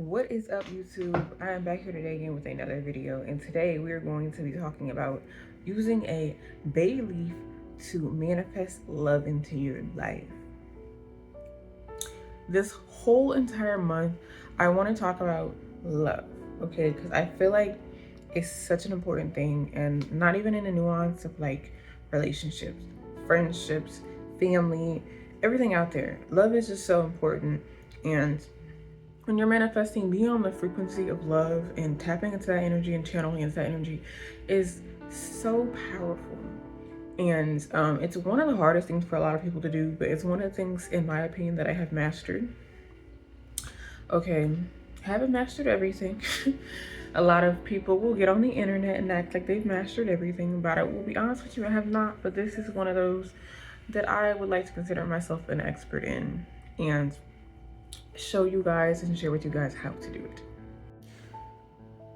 What is up, YouTube? I am back here today again with another video, and today we are going to be talking about using a bay leaf to manifest love into your life. This whole entire month, I want to talk about love, okay? Because I feel like it's such an important thing, and not even in the nuance of like relationships, friendships, family, everything out there. Love is just so important, and when you're manifesting, being on the frequency of love and tapping into that energy and channeling into that energy is so powerful. And it's one of the hardest things for a lot of people to do, but it's one of the things, in my opinion, that I have mastered. Okay, haven't mastered everything. A lot of people will get on the internet and act like they've mastered everything, but I will be honest with you, I have not. But this is one of those that I would like to consider myself an expert in and show you guys and share with you guys how to do it.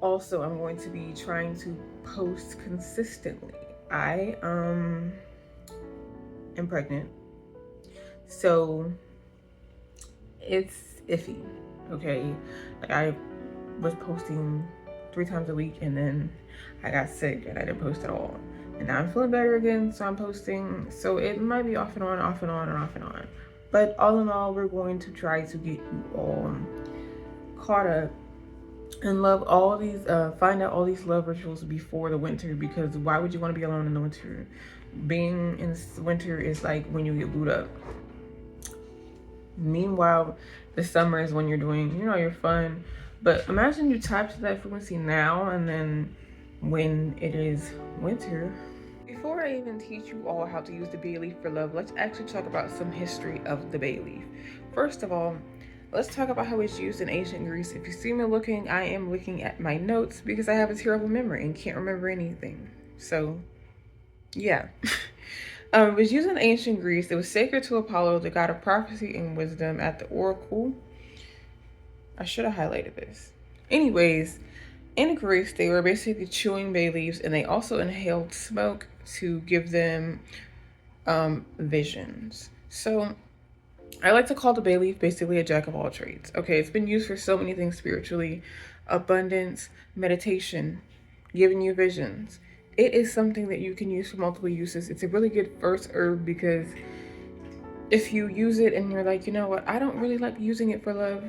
Also, I'm going to be trying to post consistently. I am pregnant, so it's iffy. Okay, like I was posting 3 times a week, and then I got sick and I didn't post at all. And now I'm feeling better again, so I'm posting. So it might be off and on, off and on, and off and on. But all in all, we're going to try to get you all caught up and love all these, find out all these love rituals before the winter, because why would you want to be alone in the winter? Being in winter is like when you get booed up. Meanwhile, the summer is when you're doing, your fun. But imagine you tap to that frequency now, and then when it is winter. Before I even teach you all how to use the bay leaf for love, let's actually talk about some history of the bay leaf. First of all, let's talk about how it's used in ancient Greece. If you see me looking, I am looking at my notes because I have a terrible memory and can't remember anything. So, yeah. It was used in ancient Greece. It was sacred to Apollo, the god of prophecy and wisdom, at the oracle. I should have highlighted this. Anyways, in Greece, they were basically chewing bay leaves, and they also inhaled smoke to give them visions. So I like to call the bay leaf basically a jack of all trades. Okay, it's been used for so many things spiritually: abundance, meditation, giving you visions. It is something that you can use for multiple uses. It's a really good first herb, because if you use it and you're like, you know what, I don't really like using it for love.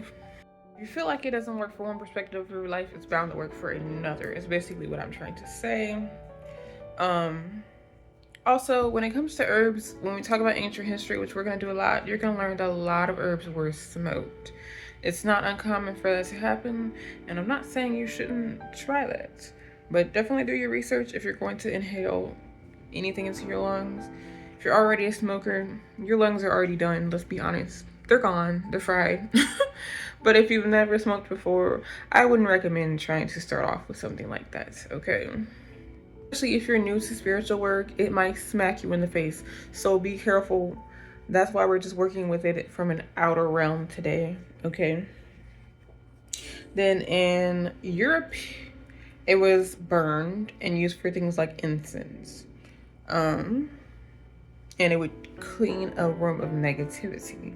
If you feel like it doesn't work for one perspective of your life, it's bound to work for another. It's basically what I'm trying to say. Also, when it comes to herbs, when we talk about ancient history, which we're going to do a lot, you're going to learn that a lot of herbs were smoked. It's not uncommon for that to happen, and I'm not saying you shouldn't try that, but definitely do your research if you're going to inhale anything into your lungs. If you're already a smoker, your lungs are already done, let's be honest. They're gone, they're fried. But if you've never smoked before, I wouldn't recommend trying to start off with something like that, okay? Especially if you're new to spiritual work, it might smack you in the face. So be careful. That's why we're just working with it from an outer realm today, okay? Then in Europe, it was burned and used for things like incense. And it would clean a room of negativity.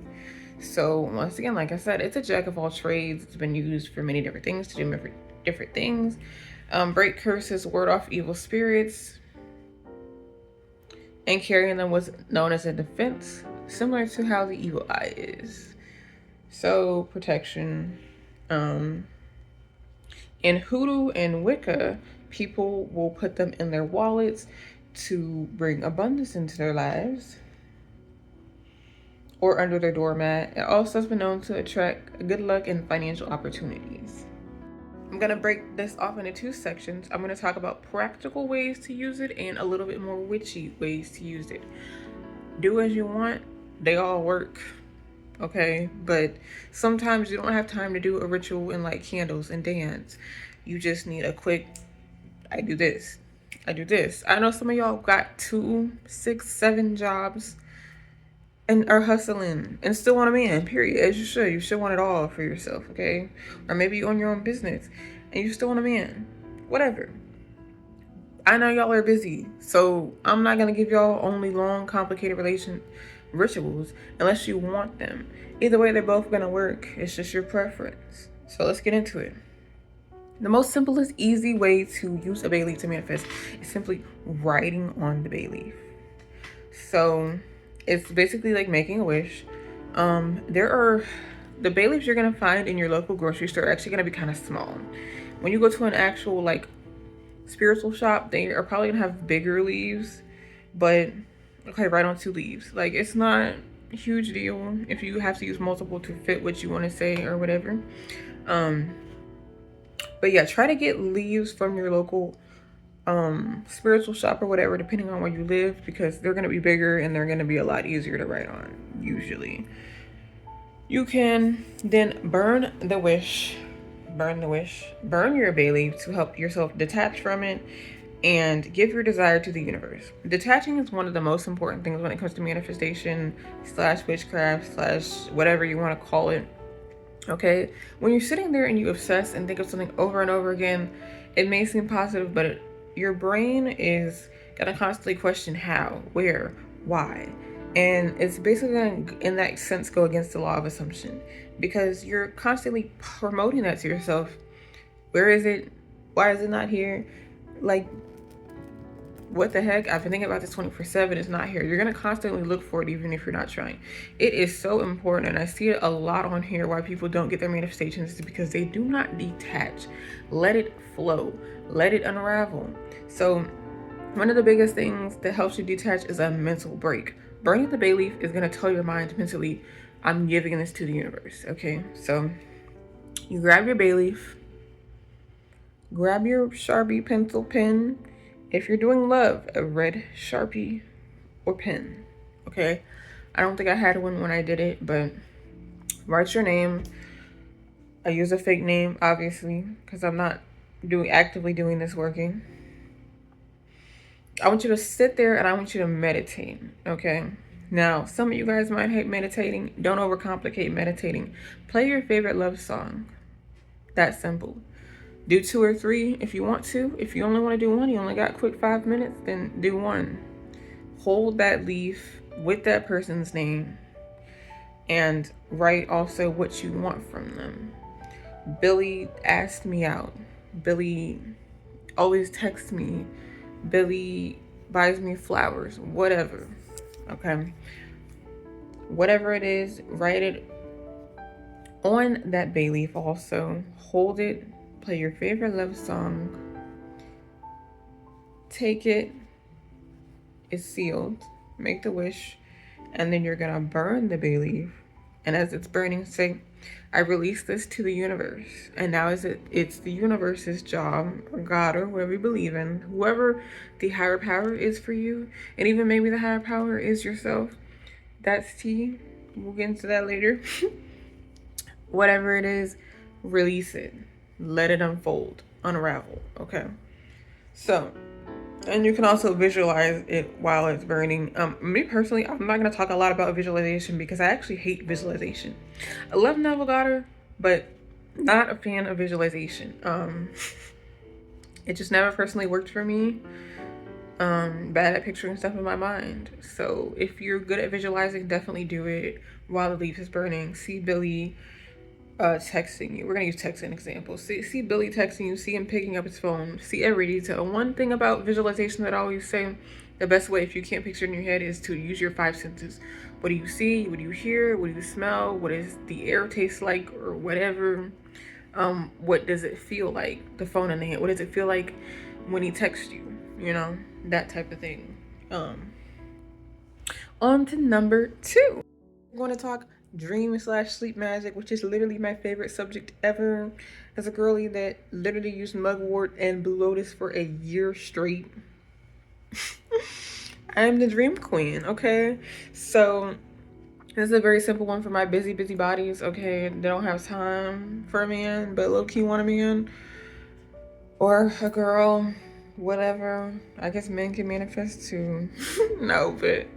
So once again, like I said, it's a jack of all trades. It's been used for many different things, to do different things. Break curses, ward off evil spirits, and carrying them was known as a defense, similar to how the evil eye is. So protection. In Hoodoo and Wicca, people will put them in their wallets to bring abundance into their lives, or under their doormat. It also has been known to attract good luck and financial opportunities. I'm going to break this off into 2 sections. I'm going to talk about practical ways to use it and a little bit more witchy ways to use it. Do as you want. They all work, okay? But sometimes you don't have time to do a ritual and light candles and dance. You just need a quick, I do this, I do this. I know some of y'all got 2, 6, 7 jobs and are hustling and still want a man, period. As you should. You should want it all for yourself, okay? Or maybe you own your own business and you still want a man. Whatever. I know y'all are busy, so I'm not gonna give y'all only long, complicated rituals unless you want them. Either way, they're both gonna work. It's just your preference. So let's get into it. The most simplest, easy way to use a bay leaf to manifest is simply writing on the bay leaf. So it's basically like making a wish. The bay leaves you're gonna find in your local grocery store are actually gonna be kind of small. When you go to an actual like spiritual shop, they are probably gonna have bigger leaves, but okay, right on 2 leaves. Like, it's not a huge deal if you have to use multiple to fit what you want to say or whatever. But yeah, try to get leaves from your local spiritual shop or whatever, depending on where you live, because they're going to be bigger and they're going to be a lot easier to write on usually. You can then burn your bay leaf to help yourself detach from it and give your desire to the universe. Detaching is one of the most important things when it comes to manifestation / witchcraft / whatever you want to call it. Okay, when you're sitting there and you obsess and think of something over and over again, it may seem positive, but your brain is gonna constantly question how, where, why. And it's basically gonna, in that sense, go against the law of assumption, because you're constantly promoting that to yourself. Where is it? Why is it not here? Like, what the heck? I've been thinking about this 24/7. It's not here. You're gonna constantly look for it even if you're not trying. It is so important, and I see it a lot on here why people don't get their manifestations, is because they do not detach. Let it flow. Let it unravel. So one of the biggest things that helps you detach is a mental break. Burning the bay leaf is gonna tell your mind mentally, I'm giving this to the universe. Okay, so you grab your bay leaf, grab your Sharpie pencil pen. If you're doing love, a red Sharpie or pen, okay? I don't think I had one when I did it, but write your name. I use a fake name, obviously, because I'm not actively doing this working. I want you to sit there and I want you to meditate, okay? Now, some of you guys might hate meditating. Don't overcomplicate meditating. Play your favorite love song. That's simple. Do 2 or 3 if you want to. If you only want to do 1, you only got quick 5 minutes, then do 1. Hold that leaf with that person's name and write also what you want from them. Billy asked me out. Billy always texts me. Billy buys me flowers. Whatever. Okay. Whatever it is, write it on that bay leaf also. Hold it. Play your favorite love song. Take it. It's sealed. Make the wish. And then you're going to burn the bay leaf. And as it's burning, say, I release this to the universe. And now it's the universe's job, or God, or whoever you believe in, whoever the higher power is for you. And even maybe the higher power is yourself. That's tea. We'll get into that later. Whatever it is, release it. Let it unfold, unravel, okay? So, and you can also visualize it while it's burning. Me personally, I'm not gonna talk a lot about visualization because I actually hate visualization. I love Neville Goddard, but not a fan of visualization. It just never personally worked for me. Bad at picturing stuff in my mind. So if you're good at visualizing, definitely do it while the leaf is burning. See Billy texting you. We're gonna use text as an example. See Billy texting you, see him picking up his phone, see every detail. One thing about visualization that I always say, the best way if you can't picture it in your head is to use your 5 senses. What do you see? What do you hear? What do you smell? What does the air taste like, or whatever? What does it feel like? The phone in the hand. What does it feel like when he texts you? You know, that type of thing. On to number 2. We're going to talk dream / sleep magic, which is literally my favorite subject ever. As a girly that literally used mugwort and Blue Lotus for a year straight. I'm the dream queen, okay? So this is a very simple one for my busy bodies, okay? They don't have time for a man, but low-key want a man or a girl, whatever. I guess men can manifest too. No, but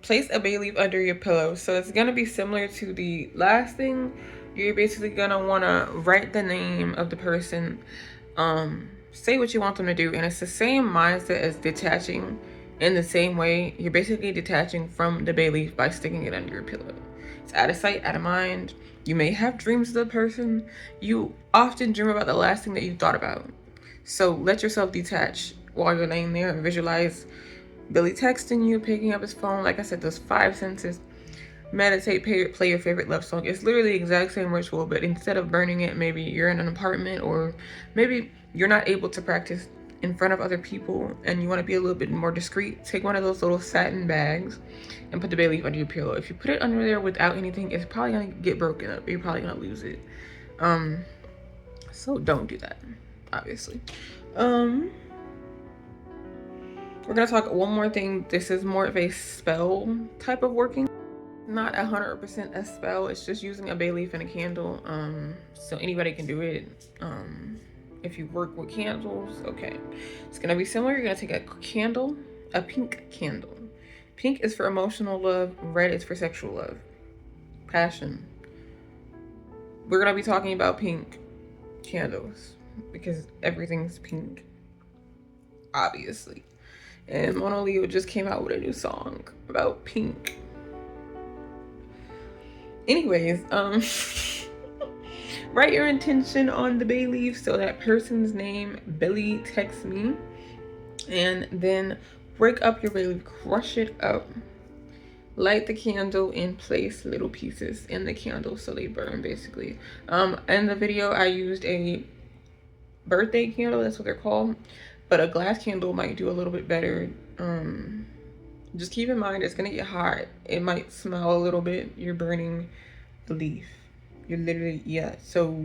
place a bay leaf under your pillow. So it's gonna be similar to the last thing. You're basically gonna wanna write the name of the person, say what you want them to do, and it's the same mindset as detaching. In the same way, you're basically detaching from the bay leaf by sticking it under your pillow. It's out of sight, out of mind. You may have dreams of the person. You often dream about the last thing that you thought about. So let yourself detach while you're laying there and visualize Billy texting you, picking up his phone. Like I said, those 5 senses. Meditate, play your favorite love song. It's literally the exact same ritual, but instead of burning it, maybe you're in an apartment, or maybe you're not able to practice in front of other people and you want to be a little bit more discreet. Take one of those little satin bags and put the bay leaf under your pillow. If you put it under there without anything, it's probably gonna get broken up. You're probably gonna lose it. So don't do that, obviously. We're gonna talk one more thing. This is more of a spell type of working. Not 100% a spell. It's just using a bay leaf and a candle. So anybody can do it. If you work with candles, okay. It's gonna be similar. You're gonna take a candle, a pink candle. Pink is for emotional love. Red is for sexual love, passion. We're gonna be talking about pink candles because everything's pink, obviously. And Mona Leo just came out with a new song about pink. Anyways, write your intention on the bay leaf. So that person's name, Billy, text me, and then break up your bay leaf, crush it up, light the candle, and place little pieces in the candle so they burn, basically. In the video I used a birthday candle, that's what they're called, but a glass candle might do a little bit better. Just keep in mind it's gonna get hot. It might smell a little bit. You're burning the leaf. You're literally, yeah. So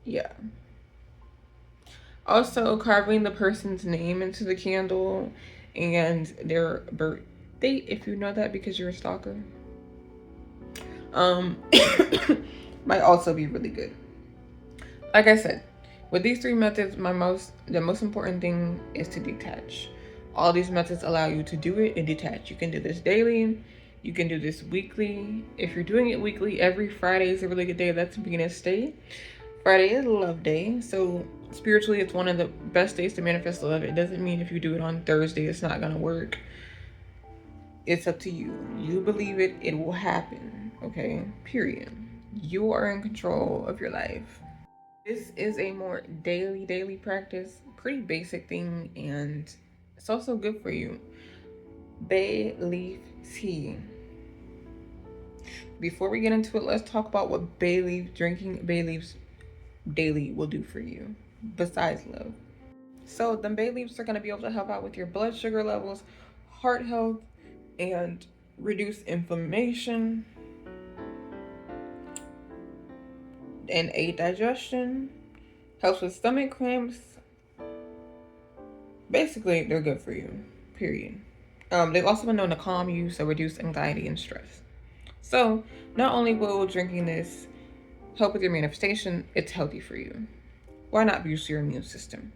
yeah. Also, carving the person's name into the candle and their birth date, if you know that because you're a stalker, might also be really good. Like I said, with these 3 methods, the most important thing is to detach. All these methods allow you to do it and detach. You can do this daily. You can do this weekly. If you're doing it weekly, every Friday is a really good day. That's the beginning of stay. Friday is love day. So spiritually, it's one of the best days to manifest love. It doesn't mean if you do it on Thursday, it's not gonna work. It's up to you. You believe it, it will happen. Okay, period. You are in control of your life. This is a more daily practice, pretty basic thing, and it's also good for you. Bay leaf tea. Before we get into it, let's talk about what drinking bay leaves daily will do for you, besides love. So the bay leaves are going to be able to help out with your blood sugar levels, heart health, and reduce inflammation, and aid digestion, helps with stomach cramps. Basically, they're good for you, period. They've also been known to calm you, so reduce anxiety and stress. So not only will drinking this help with your manifestation, it's healthy for you. Why not boost your immune system?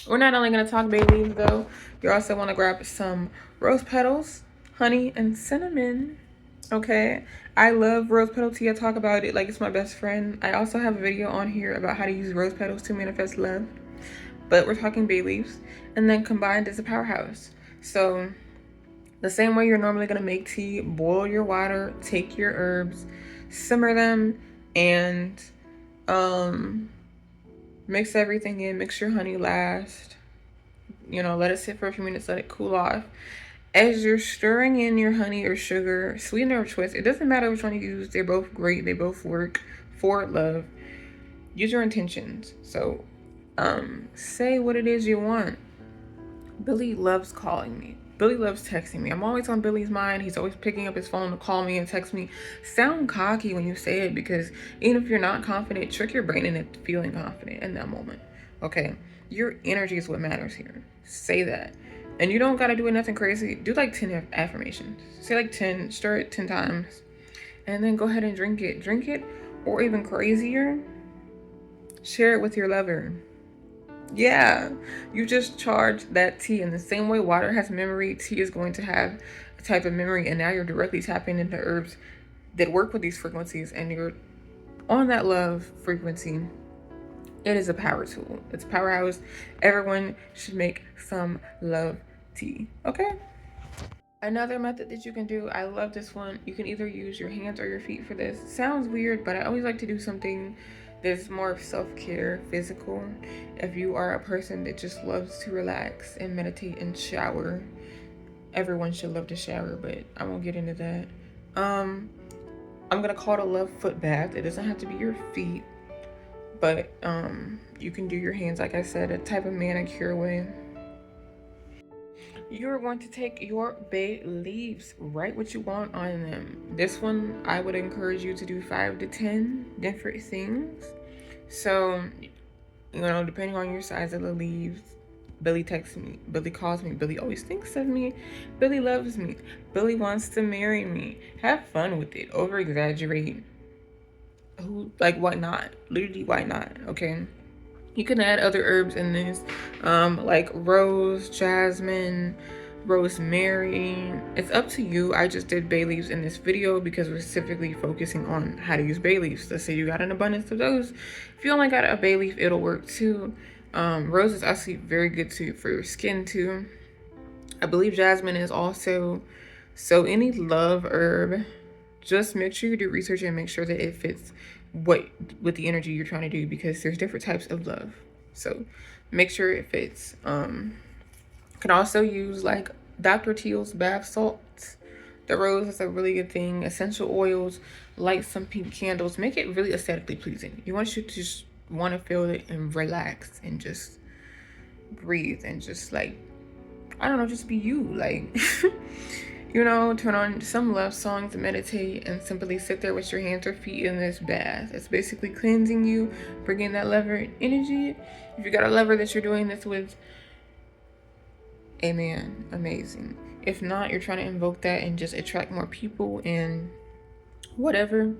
We're not only going to talk bay leaves though. You also want to grab some rose petals, honey, and cinnamon. Okay, I love rose petal tea. I talk about it like it's my best friend. I also have a video on here about how to use rose petals to manifest love, but we're talking bay leaves, and then combined is a powerhouse. So the same way you're normally going to make tea, boil your water, take your herbs, simmer them, and mix everything in. Mix your honey last. Let it sit for a few minutes, let it cool off. As you're stirring in your honey or sugar, sweetener or twist, it doesn't matter which one you use. They're both great. They both work for love. Use your intentions. So say what it is you want. Billy loves calling me. Billy loves texting me. I'm always on Billy's mind. He's always picking up his phone to call me and text me. Sound cocky when you say it, because even if you're not confident, trick your brain into feeling confident in that moment. Okay? Your energy is what matters here. Say that. And you don't got to do nothing crazy. Do like 10 affirmations. Say like 10, stir it 10 times. And then go ahead and drink it. Drink it, or even crazier, share it with your lover. Yeah, you just charged that tea. In the same way water has memory, tea is going to have a type of memory, and now you're directly tapping into herbs that work with these frequencies, and you're on that love frequency. It is a power tool. It's a powerhouse. Everyone should make some love tea, okay? Another method that you can do, I love this one. You can either use your hands or your feet for this. Sounds weird, but I always like to do something that's more of self-care, physical. If you are a person that just loves to relax and meditate and shower, everyone should love to shower, but I won't get into that. I'm gonna call it a love foot bath. It doesn't have to be your feet, but you can do your hands, like I said, a type of manicure way. You're going to take your bay leaves, write what you want on them. This one, I would encourage you to do 5 to 10 different things. So, depending on your size of the leaves. Billy texts me, Billy calls me, Billy always thinks of me, Billy loves me, Billy wants to marry me. Have fun with it, over exaggerate. Why not? Literally, why not? Okay. You can add other herbs in this, like rose, jasmine, rosemary. It's up to you. I just did bay leaves in this video because we're specifically focusing on how to use bay leaves. Let's say you got an abundance of those. If you only got a bay leaf, it'll work too. Rose is actually very good too for your skin too. I believe jasmine is also. So any love herb, just make sure you do research and make sure that it fits with the energy you're trying to do, because there's different types of love. So make sure it fits. Can also use like Dr. Teal's bath salts. The rose is a really good thing. Essential oils, light some pink candles. Make it really aesthetically pleasing. You want you to just want to feel it and relax and just breathe and just like, I don't know, just be you. Like, turn on some love songs, meditate, and simply sit there with your hands or feet in this bath. It's basically cleansing you, bringing that lover energy. If you got a lover that you're doing this with, amen, amazing. If not, you're trying to invoke that and just attract more people and whatever,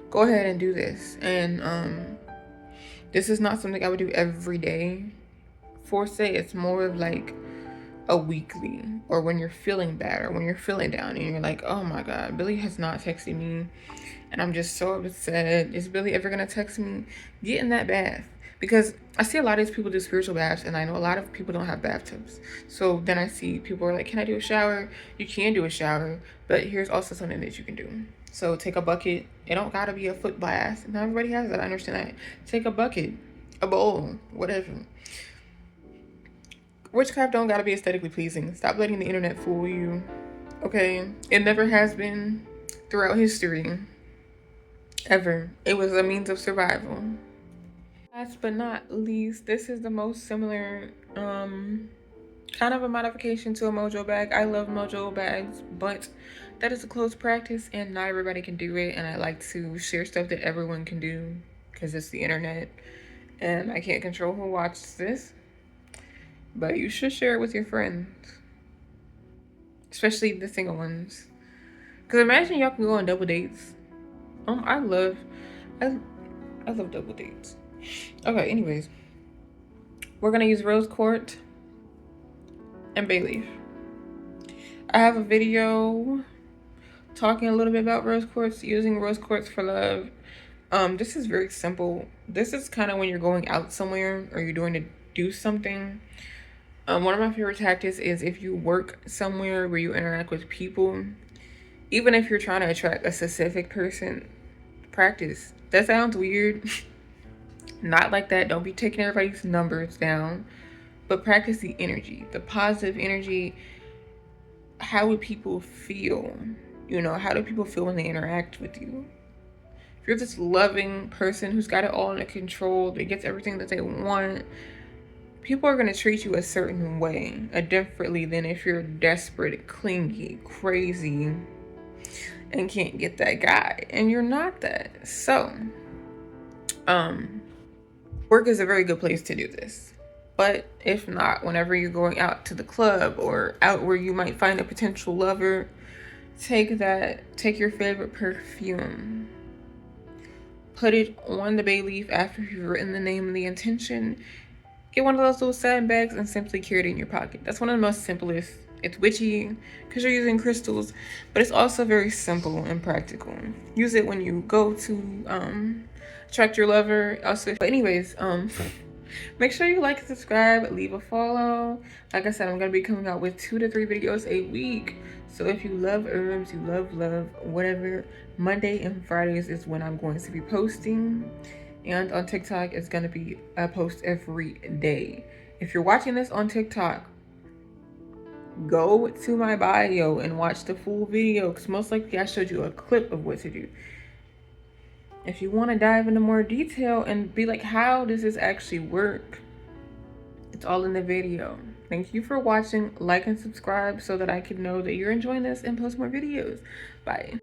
go ahead and do this. And this is not something I would do every day. Say it's more of like a weekly, or when you're feeling bad or when you're feeling down and you're like, oh my god, Billy has not texted me and I'm just so upset. Is Billy ever gonna text me? Get in that bath, because I see a lot of these people do spiritual baths and I know a lot of people don't have bathtubs. So then I see people are like, can I do a shower? You can do a shower, but here's also something that you can do. So take a bucket. It don't gotta be a foot bath. Not everybody has that, I understand that. Take a bucket, a bowl, whatever. Witchcraft don't gotta be aesthetically pleasing. Stop letting the internet fool you. Okay? It never has been throughout history. Ever. It was a means of survival. Last but not least, this is the most similar, kind of a modification to a mojo bag. I love mojo bags, but that is a closed practice and not everybody can do it. And I like to share stuff that everyone can do because it's the internet and I can't control who watches this. But you should share it with your friends, especially the single ones. Because imagine y'all can go on double dates. I love double dates. Okay, anyways. We're going to use rose quartz and bay leaf. I have a video talking a little bit about rose quartz, using rose quartz for love. This is very simple. This is kind of when you're going out somewhere or you're doing to do something. One of my favorite tactics is if you work somewhere where you interact with people, even if you're trying to attract a specific person, practice. That sounds weird. Not like that. Don't be taking everybody's numbers down, but practice the energy, the positive energy. How would people feel? How do people feel when they interact with you? If you're this loving person who's got it all under control, that gets everything that they want, people are going to treat you a certain way, differently than if you're desperate, clingy, crazy, and can't get that guy. And you're not that. So, work is a very good place to do this. But if not, whenever you're going out to the club or out where you might find a potential lover, take your favorite perfume, put it on the bay leaf after you've written the name and the intention. Get one of those little satin bags and simply carry it in your pocket. That's one of the most simplest. It's witchy because you're using crystals, but it's also very simple and practical. Use it when you go to attract your lover. Also, but anyways, Make sure you like and subscribe, leave a follow. Like I said, I'm gonna be coming out with 2 to 3 videos a week. So if you love herbs, you love whatever, Monday and Fridays is when I'm going to be posting. And on TikTok, it's gonna be a post every day. If you're watching this on TikTok, go to my bio and watch the full video, because most likely I showed you a clip of what to do. If you want to dive into more detail and be like, how does this actually work? It's all in the video. Thank you for watching. Like and subscribe so that I can know that you're enjoying this and post more videos. Bye.